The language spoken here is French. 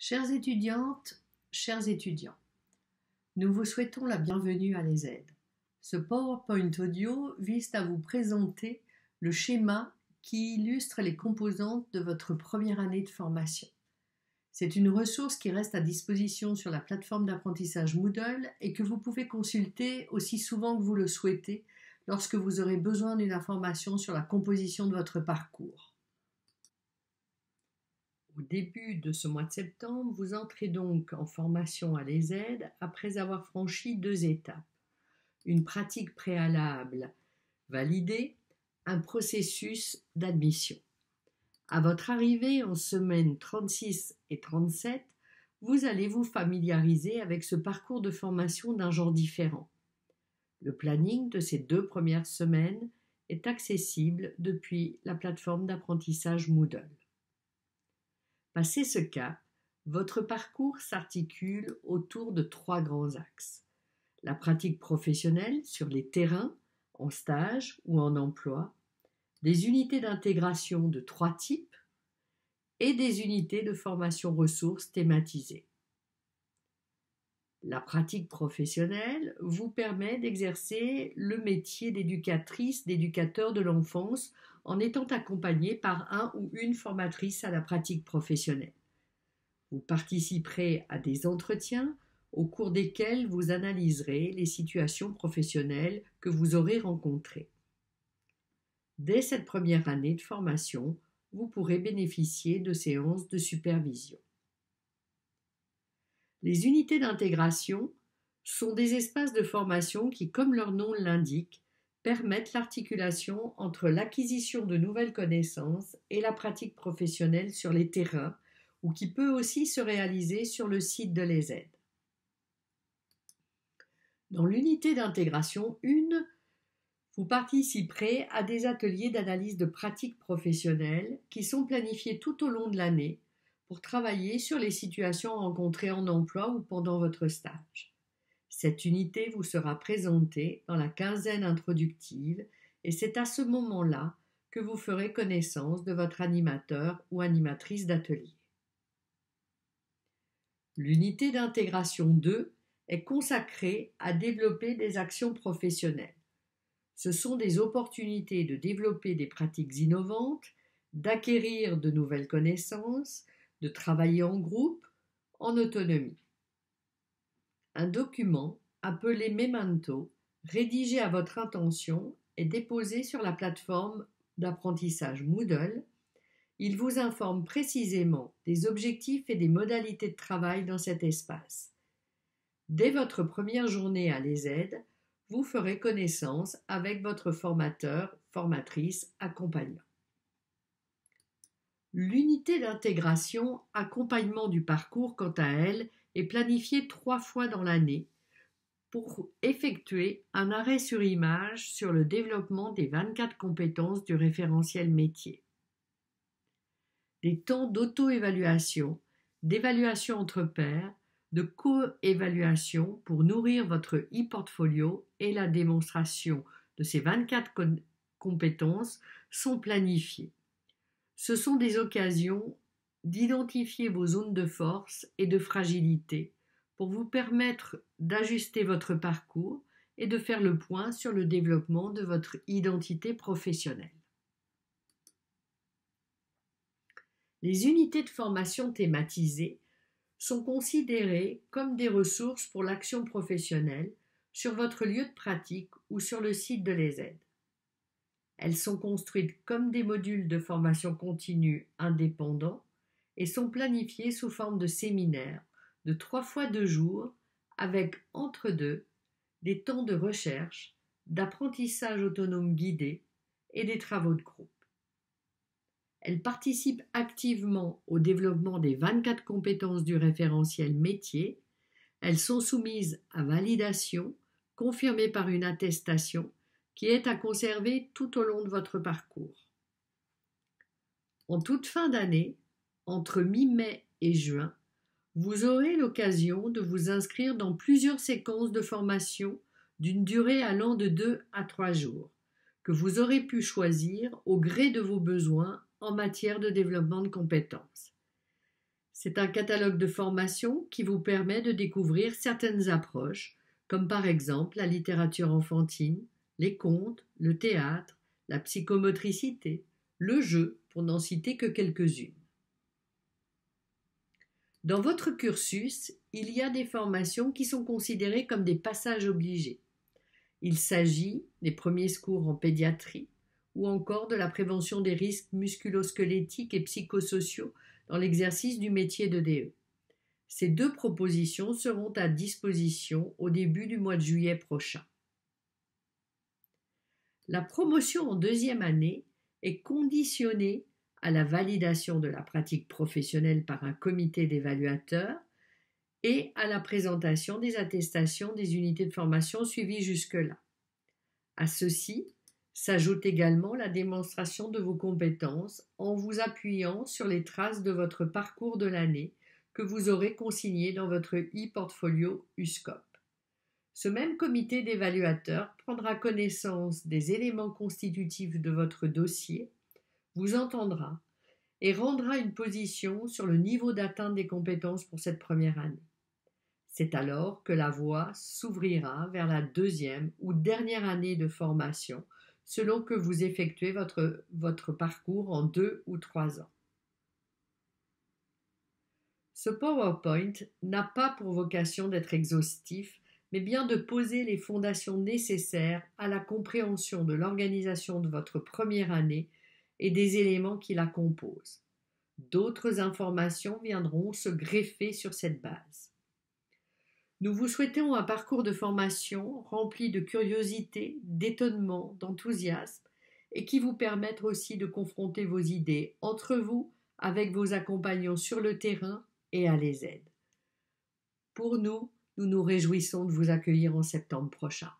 Chères étudiantes, chers étudiants, nous vous souhaitons la bienvenue à l'ESED. Ce PowerPoint audio vise à vous présenter le schéma qui illustre les composantes de votre première année de formation. C'est une ressource qui reste à disposition sur la plateforme d'apprentissage Moodle et que vous pouvez consulter aussi souvent que vous le souhaitez lorsque vous aurez besoin d'une information sur la composition de votre parcours. Au début de ce mois de septembre, vous entrez donc en formation à l'ESED après avoir franchi 2 étapes. Une pratique préalable validée, un processus d'admission. À votre arrivée en semaines 36 et 37, vous allez vous familiariser avec ce parcours de formation d'un genre différent. Le planning de ces 2 premières semaines est accessible depuis la plateforme d'apprentissage Moodle. Passé ce cap, votre parcours s'articule autour de 3 grands axes. La pratique professionnelle sur les terrains, en stage ou en emploi, des unités d'intégration de 3 types et des unités de formation ressources thématisées. La pratique professionnelle vous permet d'exercer le métier d'éducatrice, d'éducateur de l'enfance en étant accompagné par un ou une formatrice à la pratique professionnelle. Vous participerez à des entretiens au cours desquels vous analyserez les situations professionnelles que vous aurez rencontrées. Dès cette première année de formation, vous pourrez bénéficier de séances de supervision. Les unités d'intégration sont des espaces de formation qui, comme leur nom l'indique, permettent l'articulation entre l'acquisition de nouvelles connaissances et la pratique professionnelle sur les terrains, ou qui peut aussi se réaliser sur le site de l'ESED. Dans l'unité d'intégration 1, vous participerez à des ateliers d'analyse de pratiques professionnelles qui sont planifiés tout au long de l'année pour travailler sur les situations rencontrées en emploi ou pendant votre stage. Cette unité vous sera présentée dans la quinzaine introductive et c'est à ce moment-là que vous ferez connaissance de votre animateur ou animatrice d'atelier. L'unité d'intégration 2 est consacrée à développer des actions professionnelles. Ce sont des opportunités de développer des pratiques innovantes, d'acquérir de nouvelles connaissances, de travailler en groupe, en autonomie. Un document appelé Memento, rédigé à votre intention, est déposé sur la plateforme d'apprentissage Moodle. Il vous informe précisément des objectifs et des modalités de travail dans cet espace. Dès votre première journée à l'ESED, vous ferez connaissance avec votre formateur, formatrice, accompagnant. L'unité d'intégration accompagnement du parcours, quant à elle, est planifiée 3 fois dans l'année pour effectuer un arrêt sur image sur le développement des 24 compétences du référentiel métier. Des temps d'auto-évaluation, d'évaluation entre pairs, de co-évaluation pour nourrir votre e-portfolio et la démonstration de ces 24 compétences sont planifiées. Ce sont des occasions d'identifier vos zones de force et de fragilité pour vous permettre d'ajuster votre parcours et de faire le point sur le développement de votre identité professionnelle. Les unités de formation thématisées sont considérées comme des ressources pour l'action professionnelle sur votre lieu de pratique ou sur le site de l'ESED. Elles sont construites comme des modules de formation continue indépendants et sont planifiées sous forme de séminaires de 3 fois 2 jours avec entre deux des temps de recherche, d'apprentissage autonome guidé et des travaux de groupe. Elles participent activement au développement des 24 compétences du référentiel métier. Elles sont soumises à validation, confirmée par une attestation, qui est à conserver tout au long de votre parcours. En toute fin d'année, entre mi-mai et juin, vous aurez l'occasion de vous inscrire dans plusieurs séquences de formation d'une durée allant de 2 à 3 jours, que vous aurez pu choisir au gré de vos besoins en matière de développement de compétences. C'est un catalogue de formation qui vous permet de découvrir certaines approches, comme par exemple la littérature enfantine, les contes, le théâtre, la psychomotricité, le jeu, pour n'en citer que quelques-unes. Dans votre cursus, il y a des formations qui sont considérées comme des passages obligés. Il s'agit des premiers secours en pédiatrie ou encore de la prévention des risques musculo-squelettiques et psychosociaux dans l'exercice du métier de DE. Ces 2 propositions seront à disposition au début du mois de juillet prochain. La promotion en 2e année est conditionnée à la validation de la pratique professionnelle par un comité d'évaluateurs et à la présentation des attestations des unités de formation suivies jusque-là. À ceci s'ajoute également la démonstration de vos compétences en vous appuyant sur les traces de votre parcours de l'année que vous aurez consigné dans votre e-portfolio USCOP. Ce même comité d'évaluateurs prendra connaissance des éléments constitutifs de votre dossier, vous entendra et rendra une position sur le niveau d'atteinte des compétences pour cette première année. C'est alors que la voie s'ouvrira vers la 2e ou dernière année de formation, selon que vous effectuez votre parcours en 2 ou 3 ans. Ce PowerPoint n'a pas pour vocation d'être exhaustif, mais bien de poser les fondations nécessaires à la compréhension de l'organisation de votre première année et des éléments qui la composent. D'autres informations viendront se greffer sur cette base. Nous vous souhaitons un parcours de formation rempli de curiosité, d'étonnement, d'enthousiasme et qui vous permette aussi de confronter vos idées entre vous avec vos accompagnants sur le terrain et à les aider. Pour nous, nous nous réjouissons de vous accueillir en septembre prochain.